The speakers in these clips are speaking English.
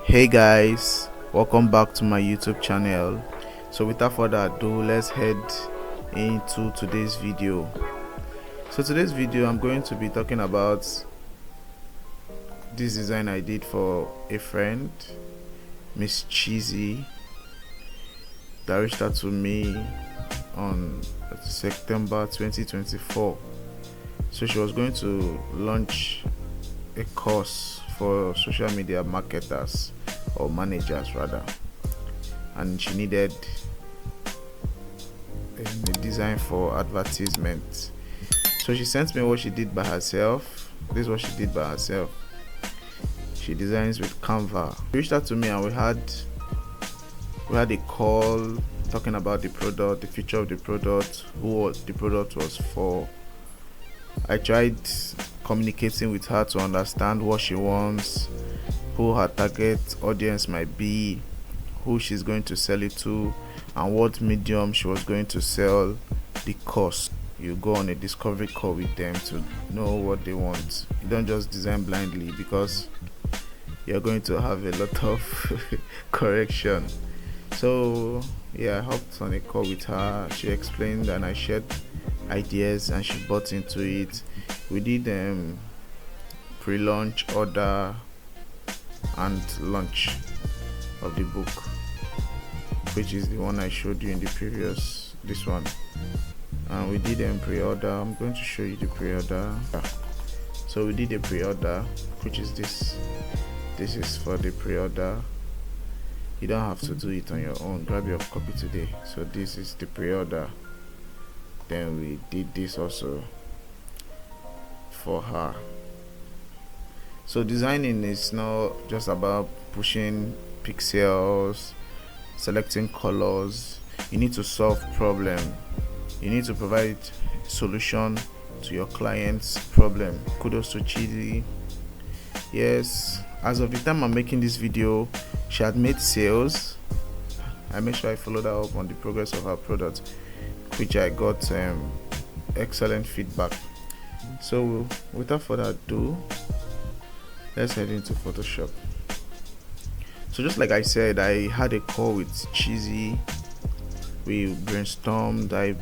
Hey guys, welcome back to my YouTube channel. So without further ado, let's head into today's video. So today's video I'm going to be talking about this design I did for a friend, Miss Cheesy, that reached out to me on September 2024. So she was going to launch a course for social media marketers or managers rather, and she needed a design for advertisement. So she sent me what she did by herself. This is what she did by herself. She designs with Canva. She reached out to me and we had a call talking about the product, the feature of the product, who the product was for. I tried communicating with her to understand what she wants, who her target audience might be, who she's going to sell it to, and what medium she was going to sell the course. You go on a discovery call with them to know what they want. You don't just design blindly, because you're going to have a lot of correction. So yeah, I hopped on a call with her. She explained and I shared ideas and she bought into it. We did pre-launch, order, and launch of the book, which is the one I showed you in the previous, this one. And we did pre-order. I'm going to show you the pre-order. So we did a pre-order, which is this is for the pre-order. You don't have to do it on your own. Grab your copy today. So this is the pre-order. Then we did this also for her. So designing is not just about pushing pixels, selecting colors. You need to solve problem. You need to provide solution to your client's problem. Kudos to Cheesy. Yes, as of the time I'm making this video, she had made sales. I made sure I followed her up on the progress of her product, which I got excellent feedback. So without further ado, let's head into Photoshop. So just like I said, I had a call with Cheesy. We brainstormed. I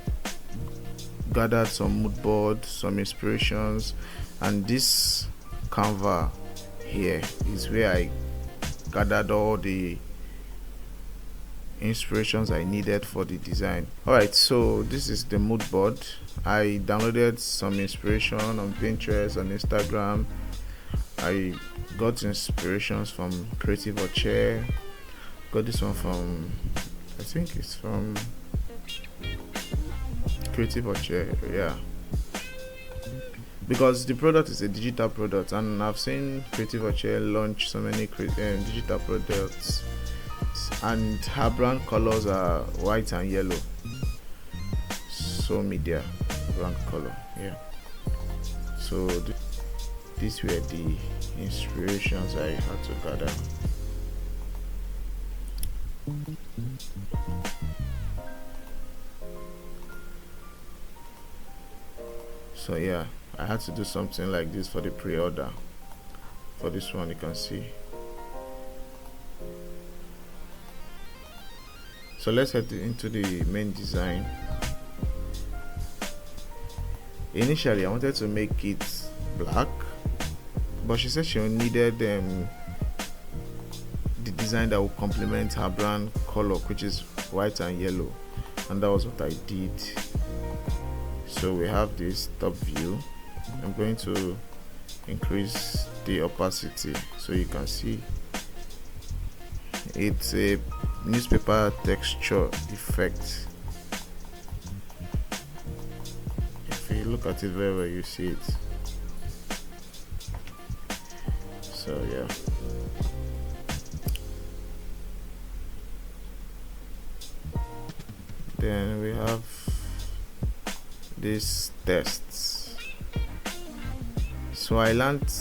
gathered some mood boards, some inspirations, and this Canva here is where I gathered all the inspirations I needed for the design. Alright, so this is the mood board. I downloaded some inspiration on Pinterest, on Instagram. I got inspirations from Creative Chair. Got this one from, I think it's from Creative Chair, yeah, because the product is a digital product, and I've seen Creative Chair launch so many digital products, and her brand colors are white and yellow. So media brand color, yeah. So these were the inspirations I had to gather. So yeah, I had to do something like this for the pre-order. For this one, you can see. So let's head into the main design. Initially I wanted to make it black, but she said she needed the design that would complement her brand color, which is white and yellow, and that was what I did. So we have this top view. I'm going to increase the opacity so you can see. It's a newspaper texture effect. If you look at it very well, you see it. So yeah, then we have these tests. So I learned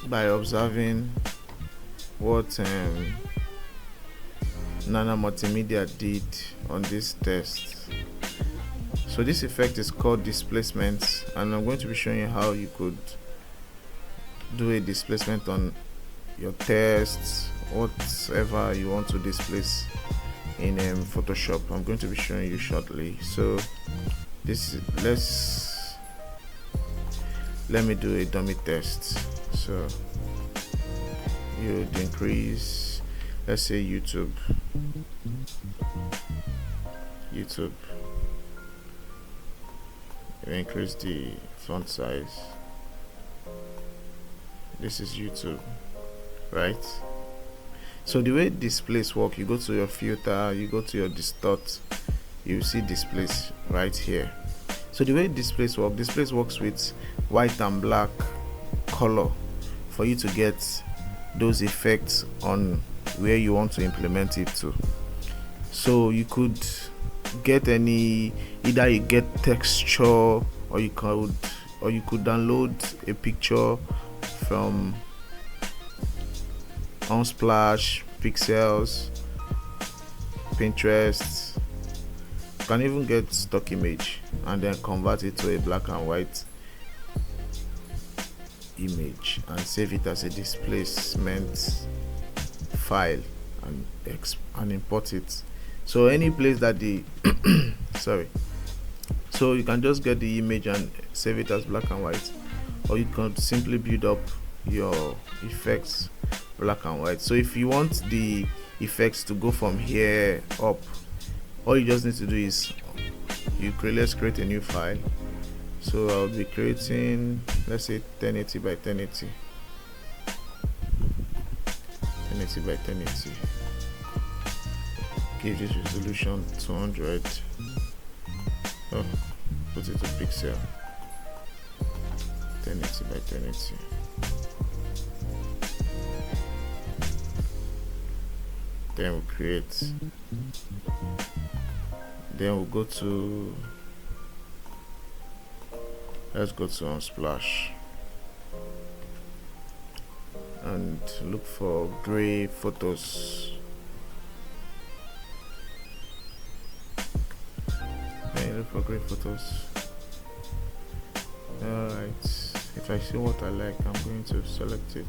by observing what Nana Multimedia did on this test. So this effect is called displacement, and I'm going to be showing you how you could do a displacement on your tests, whatever you want to displace in Photoshop. I'm going to be showing you shortly. So let me do a dummy test. So you'd increase, let's say YouTube, you increase the font size. This is YouTube, right? So the way displays work, you go to your filter, you go to your distort, you see displays right here. So the way displays works with white and black color for you to get those effects on where you want to implement it to. So you could get either you get texture, or you could download a picture from Unsplash, Pixels, Pinterest. You can even get stock image and then convert it to a black and white image and save it as a displacement file and import it. So any place that the so you can just get the image and save it as black and white, or you can simply build up your effects black and white. So if you want the effects to go from here up, all you just need to do is let's create a new file. So I'll be creating, let's say 1080 by 1080 by 1080. Give this resolution 200. Put it to pixel. 1080 by 1080. Then we'll create. Then we'll go to, let's go to Unsplash and look for gray photos. Look for gray photos. Alright, if I see what I like, I'm going to select it.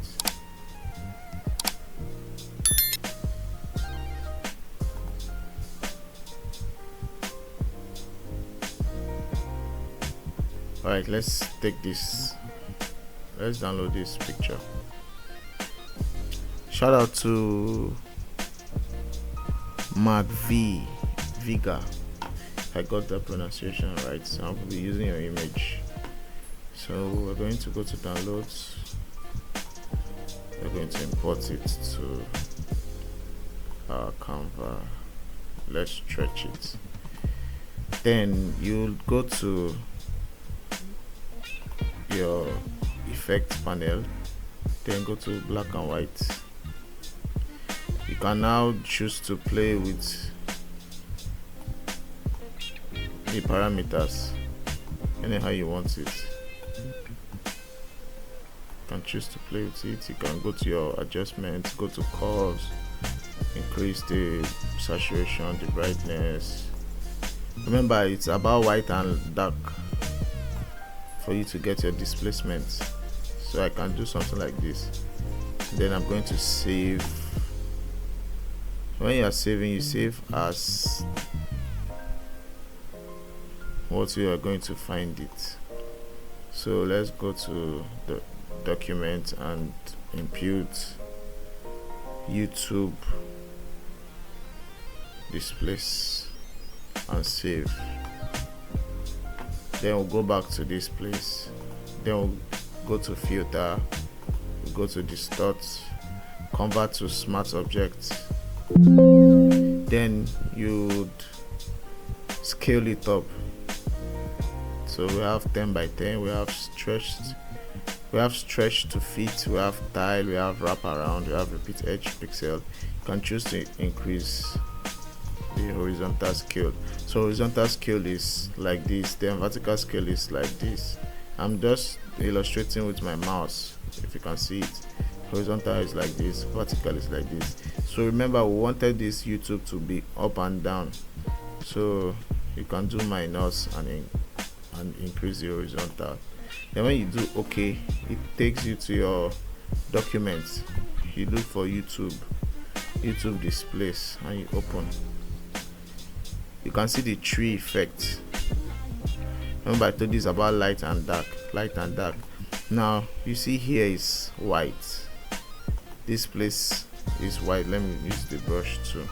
Alright, let's take this. Let's download this picture. Shout out to Viga. I got the pronunciation right, so I'll be using your image. So we're going to go to downloads. We're going to import it to our Canva. Let's stretch it. Then you'll go to your effects panel, then go to black and white. You can now choose to play with the parameters anyhow you want it. You can choose to play with it. You can go to your adjustments, go to curves, increase the saturation, the brightness. Remember, it's about white and dark for you to get your displacement. So I can do something like this. Then I'm going to save. When you are saving, you save as what you are going to find it. So let's go to the document and impute YouTube displace and save. Then we'll go back to this place. Then we'll go to filter, we'll go to distort, convert to smart object. Then you'd scale it up. So we have 10 by 10, we have stretched to fit, we have tile, we have wrap around, we have repeat edge pixel. You can choose to increase the horizontal scale. So horizontal scale is like this, then vertical scale is like this. I'm just illustrating with my mouse. If you can see it, horizontal is like this, vertical is like this. So remember, we wanted this YouTube to be up and down, so you can do minus and increase the horizontal. Then when you do OK, it takes you to your document. you look for YouTube displays and you open, you can see the tree effect. Remember I told you about light and dark. Now you see here is white, this place is white. Let me use the brush too.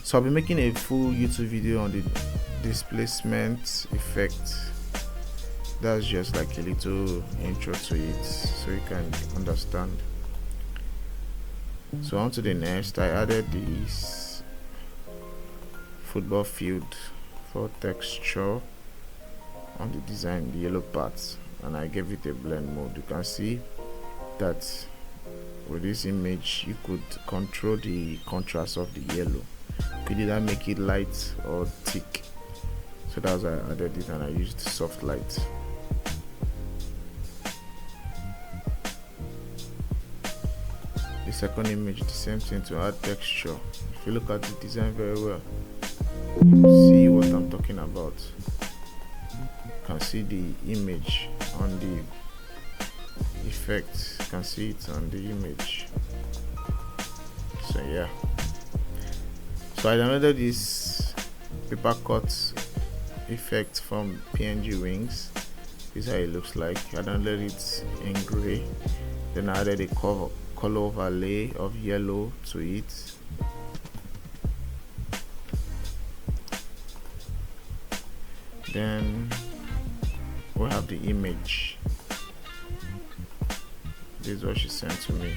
So I'll be making a full YouTube video on the displacement effect. That's just like a little intro to it so you can understand. So on to the next, I added this football field for texture on the design, the yellow parts, and I gave it a blend mode. You can see that with this image you could control the contrast of the yellow. You could either make it light or thick, so that's why I added it, and I used soft light. The second image, the same thing, to add texture. If you look at the design very well, you see what I'm talking about. You can see the image on the effect, you can see it on the image. So yeah, so I downloaded this paper cut effect from PNG Wings. This is how it looks like. I downloaded it in gray, then I added a color overlay of yellow to it. Then we have the image. This is what she sent to me.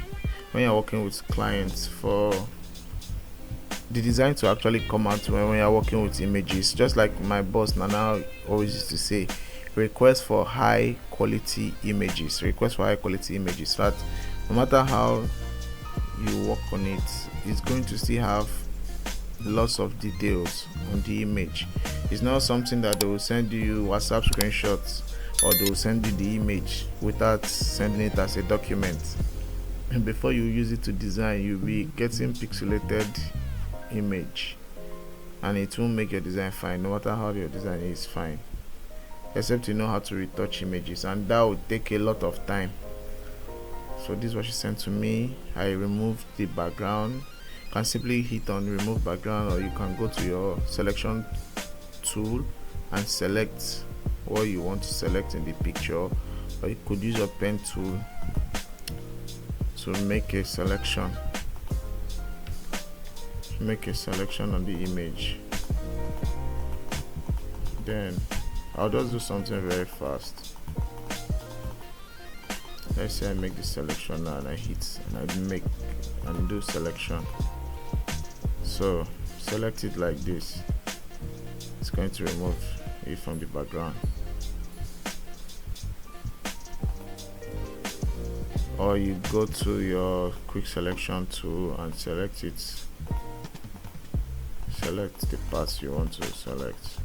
When you're working with clients, for the design to actually come out when you're working with images, just like my boss Nana always used to say, request for high quality images, so that no matter how you work on it, it's going to still have lots of details on the image. It's not something that they will send you WhatsApp screenshots, or they will send you the image without sending it as a document. And before you use it to design, you'll be getting pixelated image, and it won't make your design fine. No matter how your design is fine, except you know how to retouch images, and that would take a lot of time. So this is what she sent to me. I removed the background. You can simply hit on remove background, or you can go to your selection tool and select what you want to select in the picture, or you could use your pen tool to make a selection on the image. Then I'll just do something very fast. Let's say I make the selection now, and I hit and I make and do selection. So select it like this. It's going to remove it from the background. Or you go to your quick selection tool and select it. Select the parts you want to select.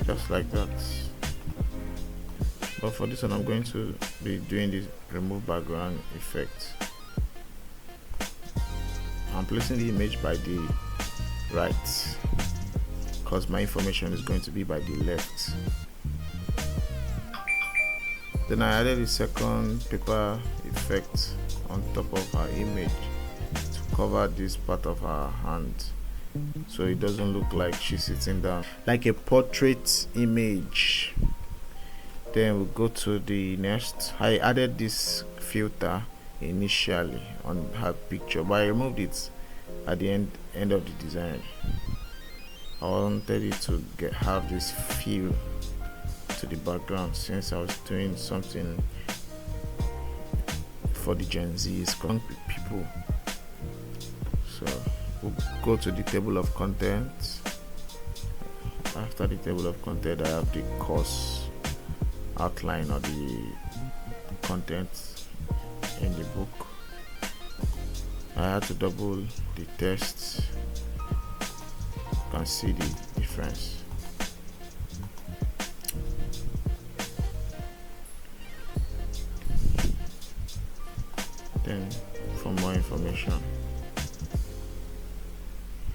Just like that. But for this one, I'm going to be doing this remove background effect. I'm placing the image by the right, because my information is going to be by the left. Then I added the second paper effect on top of her image to cover this part of her hand, so it doesn't look like she's sitting down, like a portrait image. Then we'll go to the next. I added this filter initially on her picture, but I removed it at the end of the design. I wanted it to have this feel to the background, since I was doing something for the Gen Z's people. So we'll go to the table of content. After the table of content, I have the course outline or the content in the book. I had to double the text. You can see the difference. Then for more information,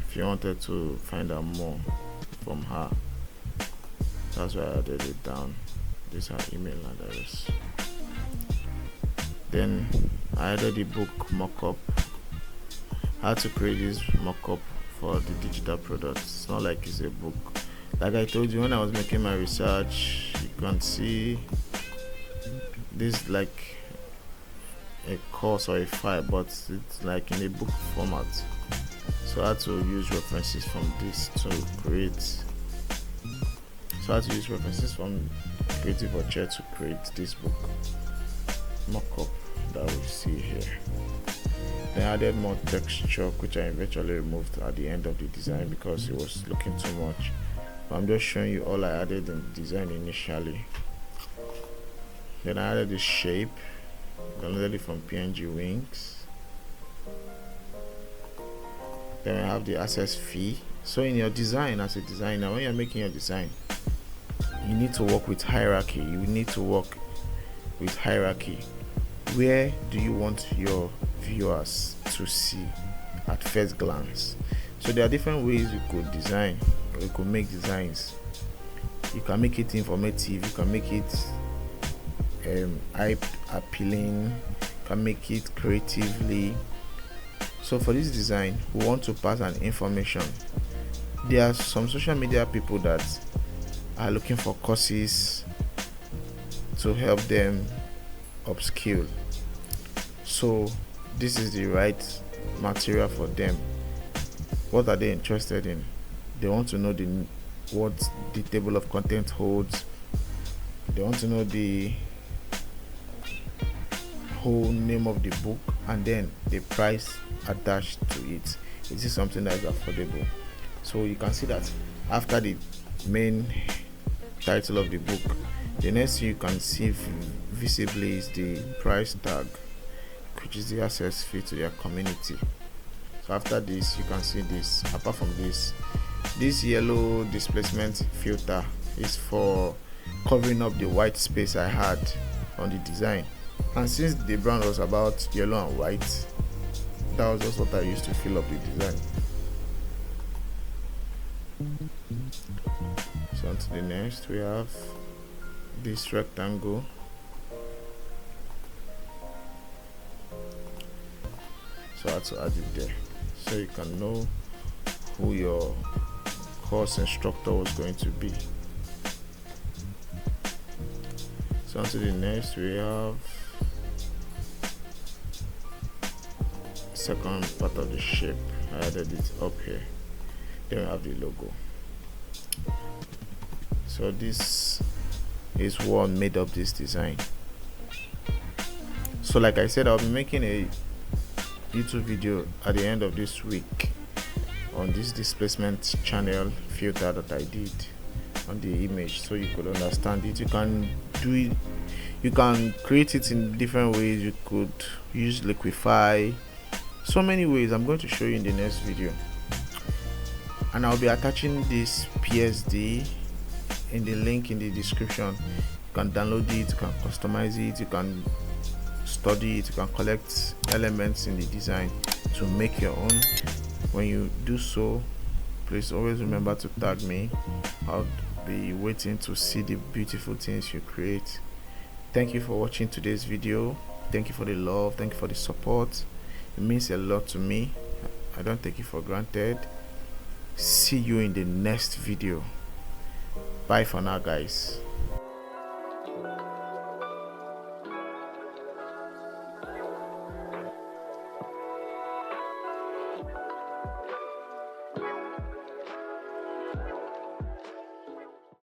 if you wanted to find out more from her, that's why I added it down. This is her email address. Then I added the book mockup. How to create this mockup for the digital product. It's not like it's a book. Like I told you, when I was making my research, you can see this like a course or a file, but it's like in a book format. So I had to use references from this to create. So I had to use references from Creative Orchard to create this book mockup that we see here. Then I added more texture, which I eventually removed at the end of the design because it was looking too much. But I'm just showing you all I added in the design initially. Then I added this shape, downloaded it from PNG Wings. Then I have the access fee. So in your design, as a designer, when you're making your design, you need to work with hierarchy. You need to work with hierarchy. Where do you want your viewers to see at first glance? So there are different ways you could design, or you could make designs. You can make it informative, you can make it eye appealing, you can make it creatively. So for this design, we want to pass an information. There are some social media people that are looking for courses to help them upskill. So this is the right material for them. What are they interested in? They want to know what the table of content holds. They want to know the whole name of the book and then the price attached to it. Is this something that is affordable? So you can see that after the main title of the book, the next thing you can see visibly is the price tag, which is the access fee to your community. So after this, you can see this. Apart from this yellow displacement filter is for covering up the white space I had on the design. And since the brand was about yellow and white, that was just what I used to fill up the design. So on to the next, we have this rectangle. So I had to add it there so you can know who your course instructor was going to be. So on to the next, we have second part of the shape. I added it up here. Then we have the logo. So this is what made up this design. So like I said, I'll be making a YouTube video at the end of this week on this displacement channel filter that I did on the image, so you could understand it. You can do it, you can create it in different ways. You could use liquify, so many ways. I'm going to show you in the next video, and I'll be attaching this PSD in the link in the description. You can download it, you can customize it, you can study it, you can collect elements in the design to make your own. When you do so, please always remember to tag me. I'll be waiting to see the beautiful things you create. Thank you for watching today's video. Thank you for the love, thank you for the support. It means a lot to me. I don't take it for granted. See you in the next video. Bye for now, guys.